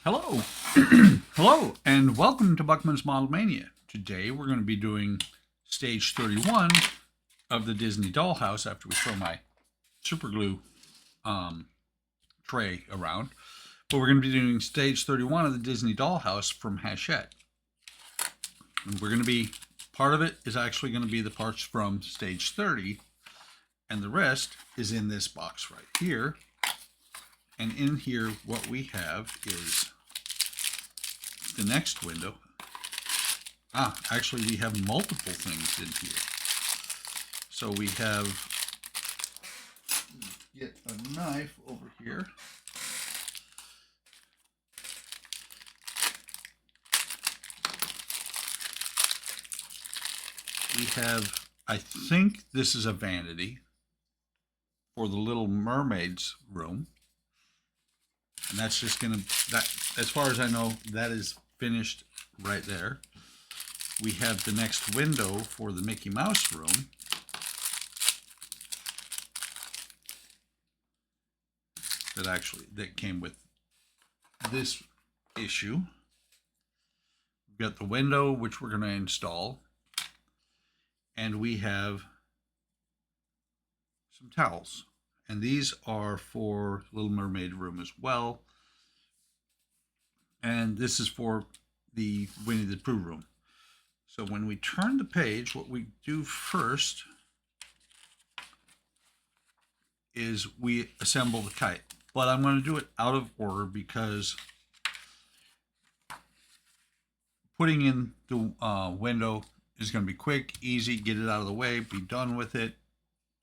Hello, hello, and welcome to Buckman's Model Mania. Today we're going to be doing stage 31 of the Disney Dollhouse after we throw my super glue tray around. But we're going to be doing stage 31 of the Disney Dollhouse from Hachette. And we're going to be, part of it is actually going to be the parts from stage 30, and the rest is in this box right here. And in here, what we have is the next window. Actually, we have multiple things in here. So we have, get a knife over here. We have, I think this is a vanity for the Little Mermaid's room. And that's just gonna, that, as far as I know, that is finished right there. We have the next window for the Mickey Mouse room. That came with this issue. We've got the window, which we're gonna install. And we have some towels. And these are for Little Mermaid room as well. And this is for the Winnie the Pooh room. So when we turn the page, what we do first is we assemble the kite. But I'm going to do it out of order because putting in the window is going to be quick, easy, get it out of the way, be done with it.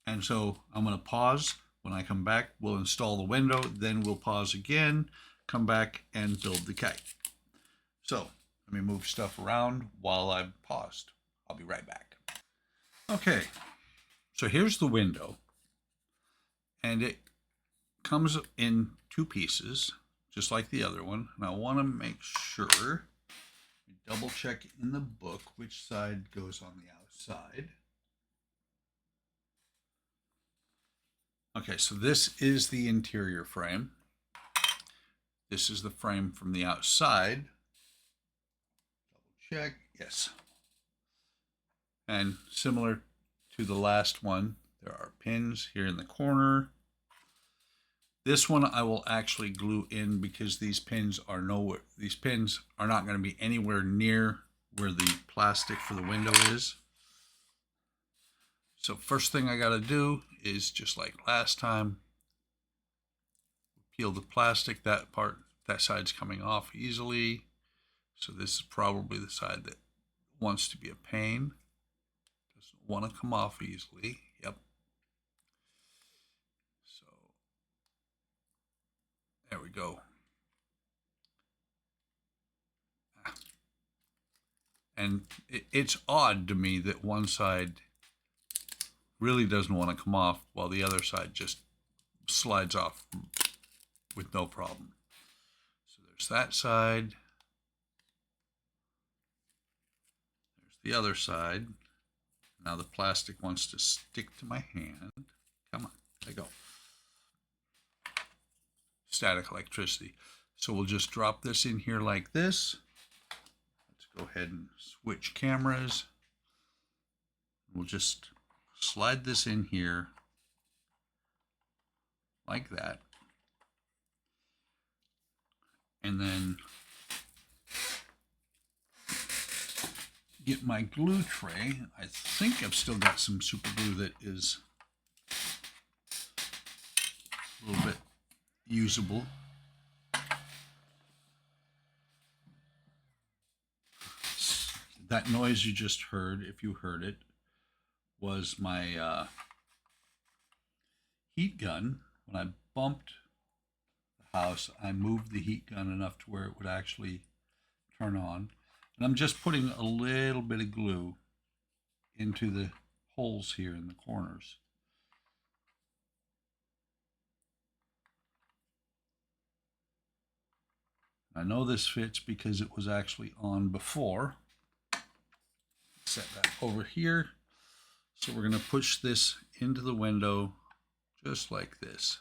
And so I'm going to pause. When I come back, we'll install the window, then we'll pause again, come back and build the kite. So let me move stuff around while I'm paused. I'll be right back. Okay, so here's the window, and it comes in two pieces, just like the other one. And I want to make sure, double check in the book which side goes on the outside. Okay, so this is the interior frame. This is the frame from the outside. Double check, yes. And similar to the last one, there are pins here in the corner. This one I will actually glue in because these pins are not going to be anywhere near where the plastic for the window is. So first thing I got to do is, just like last time, peel the plastic. That side's coming off easily. So this is probably the side that wants to be a pain. Doesn't want to come off easily. Yep. So there we go. And it's odd to me that one side really doesn't want to come off while the other side just slides off with no problem. So there's that side. There's the other side. Now the plastic wants to stick to my hand. Come on, there you go. Static electricity. So we'll just drop this in here like this. Let's go ahead and switch cameras. We'll just slide this in here like that. And then get my glue tray. I think I've still got some super glue that is a little bit usable. That noise you just heard, if you heard it, was my heat gun. When I bumped the house, I moved the heat gun enough to where it would actually turn on. And I'm just putting a little bit of glue into the holes here in the corners. I know this fits because it was actually on before. Set that over here. So we're going to push this into the window just like this.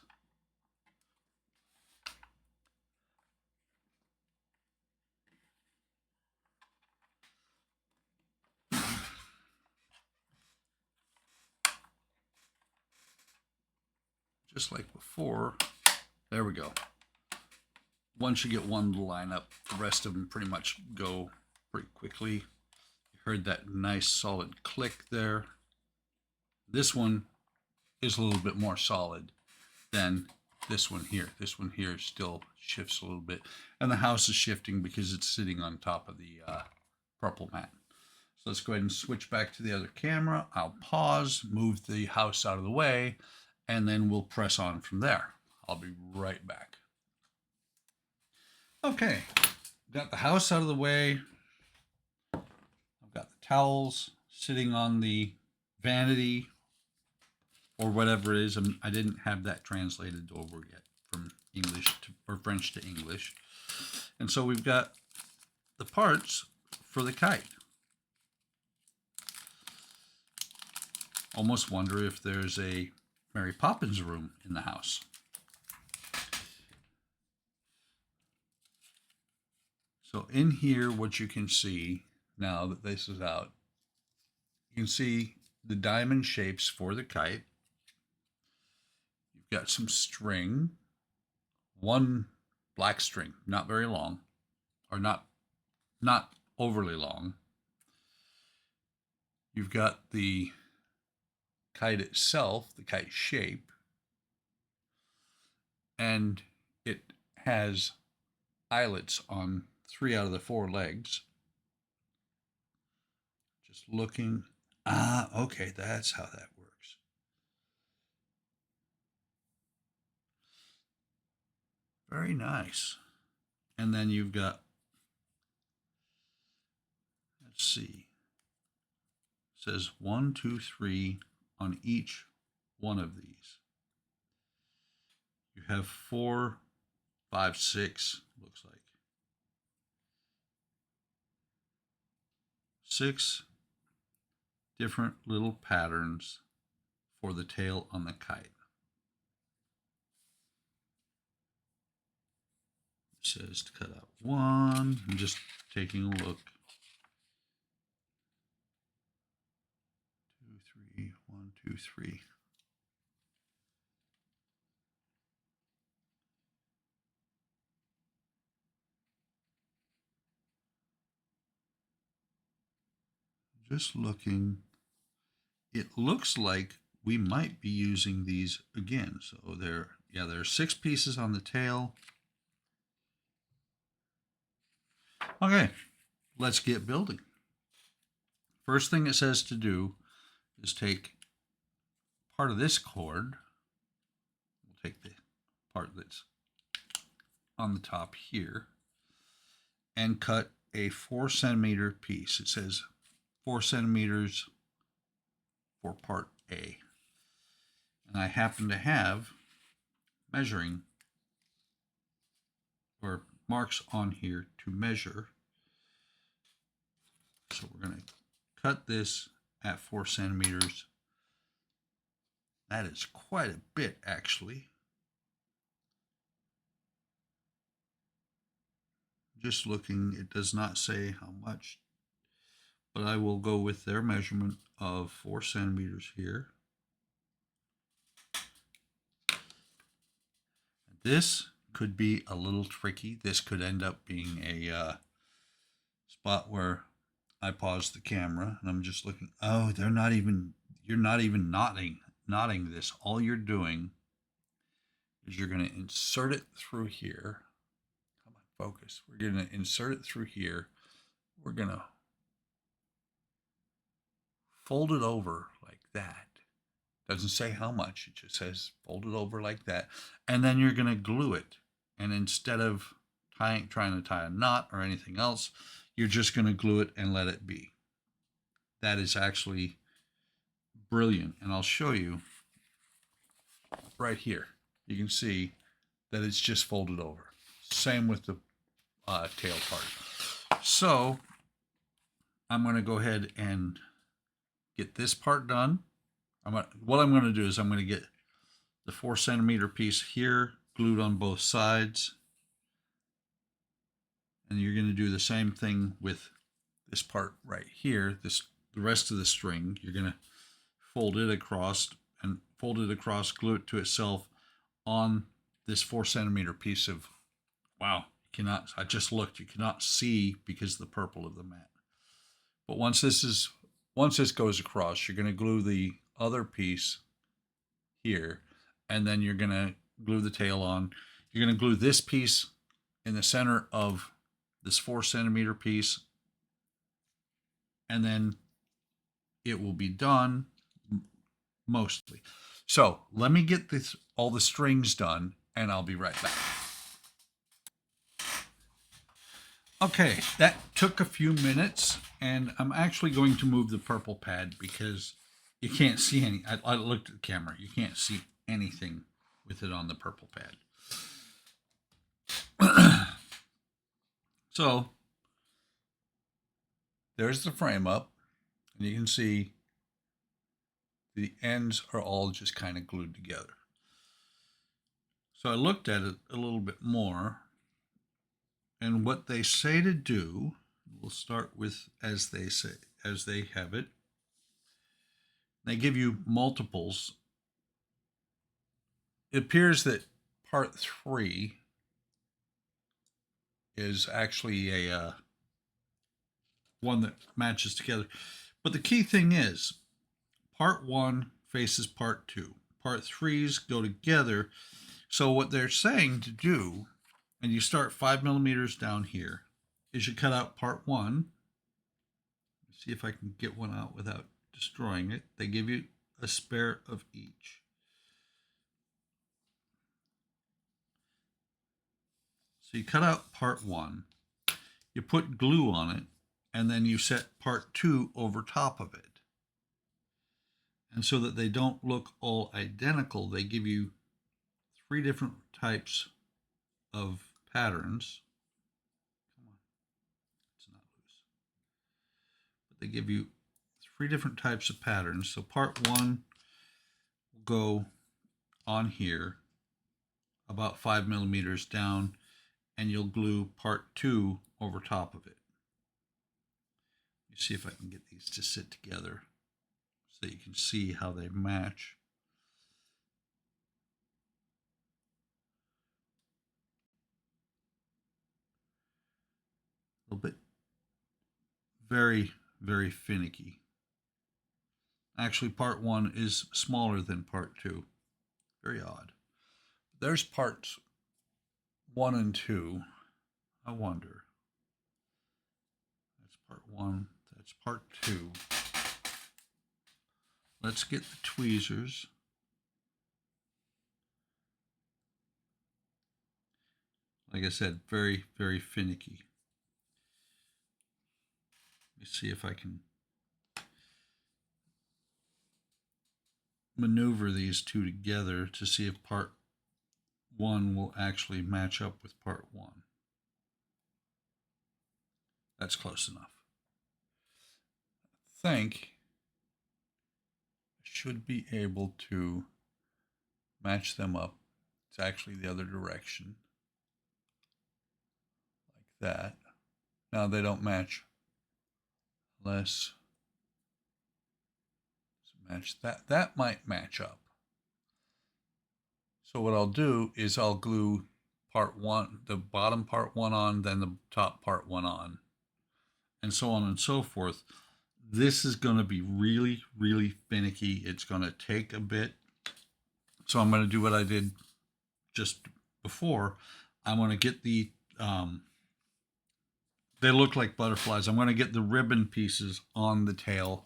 just like before. There we go. Once you get one to line up, the rest of them pretty much go pretty quickly. You heard that nice solid click there. This one is a little bit more solid than this one here. This one here still shifts a little bit, and the house is shifting because it's sitting on top of the purple mat. So let's go ahead and switch back to the other camera. I'll pause, move the house out of the way, and then we'll press on from there. I'll be right back. Okay, got the house out of the way. I've got the towels sitting on the vanity or whatever it is. I didn't have that translated over yet from English to, or French to English. And so we've got the parts for the kite. Almost wonder if there's a Mary Poppins room in the house. So in here, what you can see now that this is out, you can see the diamond shapes for the kite. You've got some string, one black string, not very long, or not overly long. You've got the kite itself, the kite shape, and it has eyelets on 3 out of the 4 legs. Just looking. Okay, that's how that works. Very nice. And then you've got, let's see, it says 1, 2, 3 on each one of these. You have 4, 5, 6, looks like. 6 different little patterns for the tail on the kite. It says to cut out 1. I'm just taking a look. 2, 3, 1, 2, 3. Just looking, it looks like we might be using these again. So there are 6 pieces on the tail. Okay, let's get building. First thing it says to do is take part of this cord. We'll take the part that's on the top here and cut a 4-centimeter piece. It says 4 centimeters for part A. And I happen to have measuring or marks on here to measure. So we're going to cut this at 4 centimeters. That is quite a bit, actually. Just looking, it does not say how much, but I will go with their measurement of 4 centimeters here. This could be a little tricky. This could end up being a spot where I pause the camera and I'm just looking. Oh, you're not even knotting this. All you're doing is you're going to insert it through here. Come on, focus. We're going to insert it through here. We're going to fold it over like that. Doesn't say how much. It just says fold it over like that. And then you're going to glue it. And instead of trying to tie a knot or anything else, you're just going to glue it and let it be. That is actually brilliant. And I'll show you right here. You can see that it's just folded over. Same with the tail part. So I'm going to go ahead and get this part done. What I'm going to do is I'm going to get the 4 centimeter piece here glued on both sides. And you're going to do the same thing with this part right here. The rest of the string, you're going to fold it across, glue it to itself, on this 4 centimeter piece of, wow, you cannot, I just looked, you cannot see because of the purple of the mat. But once this goes across, you're going to glue the other piece here, and then you're going to glue the tail on. You're going to glue this piece in the center of this 4 centimeter piece, and then it will be done mostly. So let me get this, all the strings done, and I'll be right back. Okay, that took a few minutes, and I'm actually going to move the purple pad because you can't see any. I looked at the camera. You can't see anything with it on the purple pad. So there's the frame up, and you can see the ends are all just kind of glued together. So I looked at it a little bit more, and what they say to do, we'll start with as they say, as they have it. They give you multiples. It appears that part 3 is actually a one that matches together. But the key thing is, part 1 faces part 2. Part 3s go together. So what they're saying to do, and you start 5 millimeters down here, is you cut out part 1. Let's see if I can get one out without destroying it. They give you a spare of each. So you cut out part 1, you put glue on it, and then you set part 2 over top of it. And so that they don't look all identical, they give you 3 different types of patterns. Come on, it's not loose. But they give you 3 different types of patterns. So part 1 will go on here about 5 millimeters down, and you'll glue part 2 over top of it. Let me see if I can get these to sit together so you can see how they match. A little bit very, very finicky. Actually, part 1 is smaller than part 2. Very odd. There's parts 1 and 2. I wonder. That's part 1. That's part 2. Let's get the tweezers. Like I said, very, very finicky. Let me see if I can maneuver these two together to see if part 1 will actually match up with part 1. That's close enough. I think I should be able to match them up. It's actually the other direction. Like that. Now they don't match unless match that. That might match up. So what I'll do is I'll glue part 1, the bottom part 1 on, then the top part 1 on, and so on and so forth. This is going to be really, really finicky. It's going to take a bit. So I'm going to do what I did just before. I'm going to get the, they look like butterflies. I'm going to get the ribbon pieces on the tail,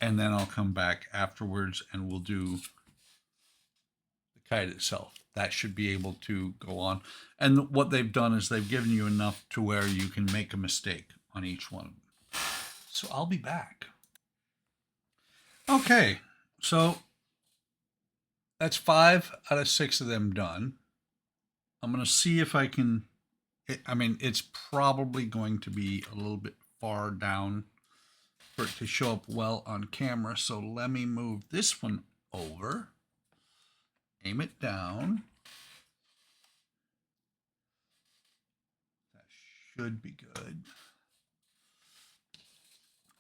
and then I'll come back afterwards and we'll do the kite itself. That should be able to go on. And what they've done is they've given you enough to where you can make a mistake on each one. So I'll be back. Okay, so that's 5 out of 6 of them done. I'm going to see if I can, I mean, it's probably going to be a little bit far down for it to show up well on camera. So let me move this one over, aim it down. That should be good.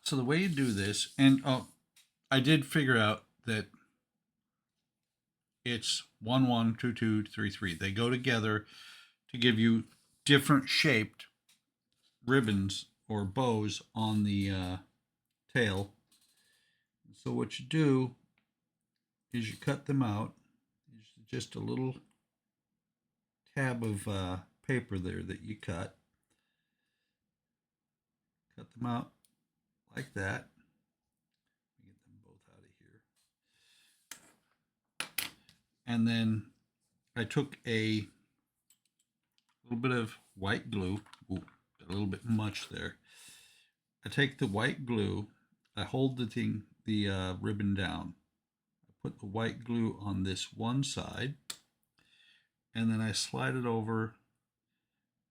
So the way you do this, and I did figure out that it's 1 1 2 2 3 3. They go together to give you different shaped ribbons or bows on the tail. So what you do is you cut them out. There's just a little tab of paper there that you cut. Cut them out like that. Get them both out of here. And then I took a little bit of white glue. Ooh, got a little bit much there. I take the white glue. I hold the ribbon down. I put the white glue on this one side, and then I slide it over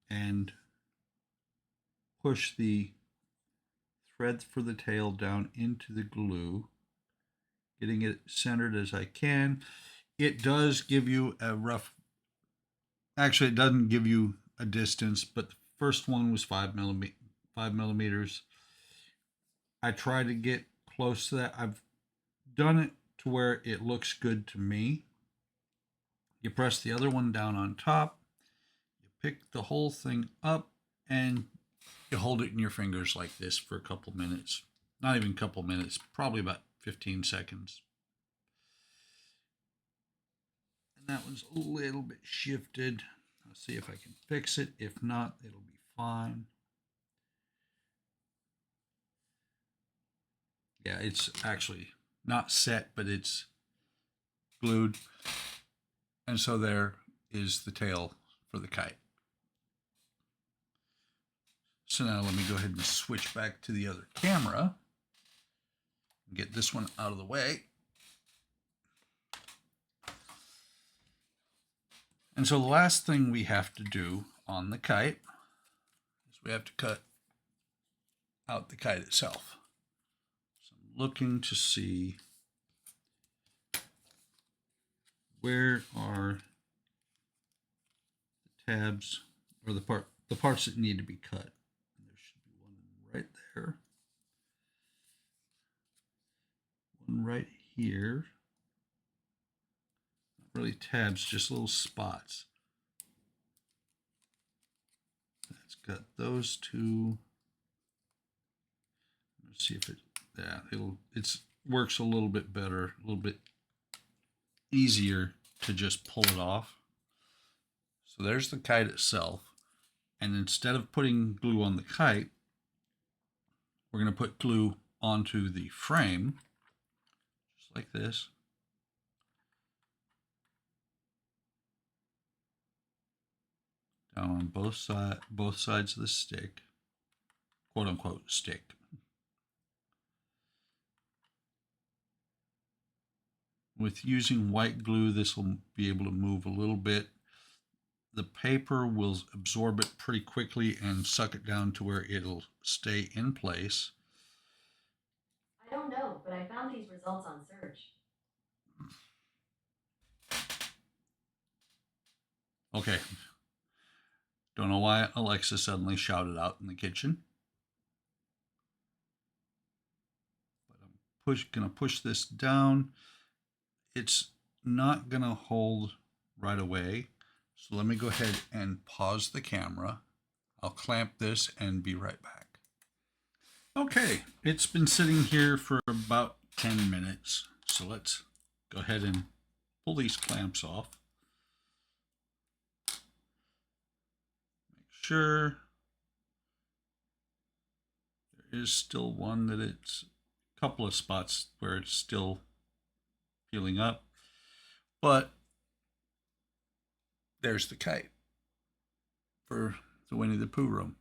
and push the thread for the tail down into the glue, getting it centered as I can. It does give you a rough, actually it doesn't give you a distance, but the first one was 5 millimeters. I try to get close to that. I've done it to where it looks good to me. You press the other one down on top, you pick the whole thing up, and you hold it in your fingers like this for a couple minutes. Not even a couple minutes, probably about 15 seconds. And that one's a little bit shifted. I'll see if I can fix it. If not, it'll be fine. Yeah, it's actually not set, but it's glued. And so there is the tail for the kite. So now let me go ahead and switch back to the other camera. Get this one out of the way. And so the last thing we have to do on the kite is we have to cut out the kite itself. So I'm looking to see where are the tabs or the parts that need to be cut. And there should be one right there. One right here. Not really tabs, just little spots. Let's cut those two. Let's see if it, yeah, it works a little bit better, a little bit easier to just pull it off. So there's the kite itself. And instead of putting glue on the kite, we're going to put glue onto the frame, just like this. Down on both sides of the stick, quote unquote stick. With using white glue, this will be able to move a little bit. The paper will absorb it pretty quickly and suck it down to where it'll stay in place. I don't know, but I found these results on search. Okay. Don't know why Alexa suddenly shouted out in the kitchen. But I'm gonna push this down. It's not gonna hold right away. So let me go ahead and pause the camera. I'll clamp this and be right back. Okay, it's been sitting here for about 10 minutes. So let's go ahead and pull these clamps off. Make sure there is still one that it's a couple of spots where it's still peeling up, but there's the kite for the Winnie the Pooh room.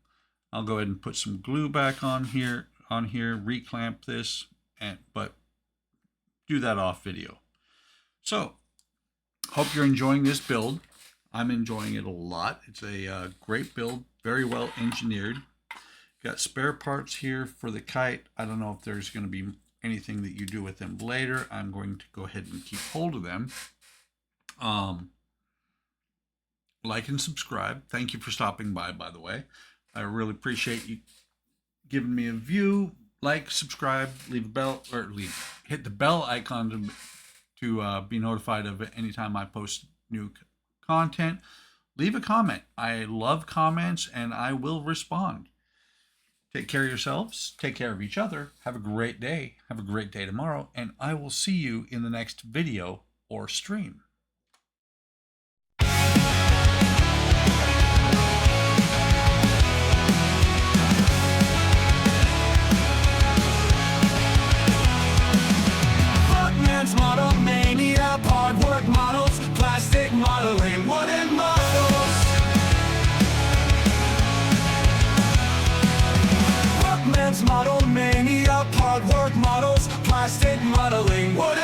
I'll go ahead and put some glue back on here, reclamp this, but do that off video. So, hope you're enjoying this build. I'm enjoying it a lot. It's a great build, very well engineered. Got spare parts here for the kite. I don't know if there's going to be anything that you do with them later. I'm going to go ahead and keep hold of them. Like and subscribe. Thank you for stopping by the way. I really appreciate you giving me a view. Like, subscribe, leave a bell, or hit the bell icon to be notified of it anytime I post new content. Leave a comment. I love comments and I will respond. Take care of yourselves. Take care of each other. Have a great day. Have a great day tomorrow. And I will see you in the next video or stream. Model mania, partwork models, plastic modeling, wooden models. Workman's model mania, partwork models, plastic modeling, wooden